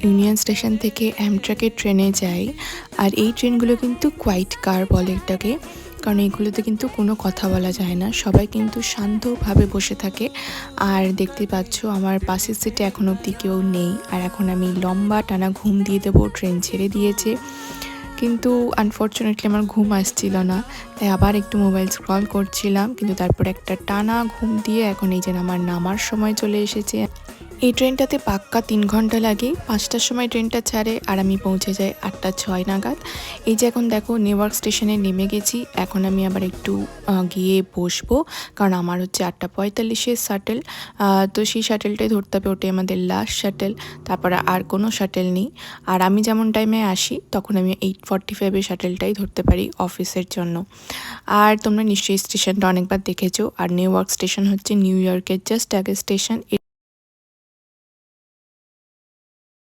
Union station থেকে অ্যামট্রাকের ট্রেনে যাই। আর এই ট্রেনগুলো কিন্তু কোয়াইট কার বলে এটাকে, কারণ এইগুলোতে কিন্তু কোনো কথা বলা যায় না, সবাই কিন্তু শান্তভাবে বসে থাকে। আর দেখতে পাচ্ছ আমার পাশের সিটে এখন অবধি কেউ নেই, আর এখন আমি লম্বা টানা ঘুম দিয়ে দেবো। ট্রেন ছেড়ে দিয়েছে, কিন্তু আনফর্চুনেটলি আমার ঘুম আসছিল না, তাই আবার একটু মোবাইল স্ক্রল করছিলাম, কিন্তু তারপরে একটা টানা ঘুম দিয়ে এখন এই যে আমার নামার সময় চলে এসেছে। এই ট্রেনটাতে পাক্কা 3 ঘন্টা লাগে। 5টার সময় ট্রেনটা ছাড়ে আর আমি পৌঁছে যাই 8টা 6 নাগাদ। এই যে এখন দেখো নিউইয়র্ক স্টেশনে নেমে গেছি। এখন আমি আবার একটু গিয়ে বসবো, কারণ আমার হচ্ছে 8টা 45-এর শাটেল। তো সেই শাটেলটাই ধরতে হবে, ওটাই আমাদের লাস্ট শাটেল। তারপরে আর কোনো শাটেল নেই। আর আমি যেমন টাইমে আসি তখন আমি 8:45-এর শাটেলটাই ধরতে পারি অফিসের জন্য। আর তোমরা নিশ্চয়ই স্টেশনটা অনেকবার দেখেছো। আর নিউইয়র্ক স্টেশন হচ্ছে নিউ ইয়র্কের জাস্ট আগে স্টেশন।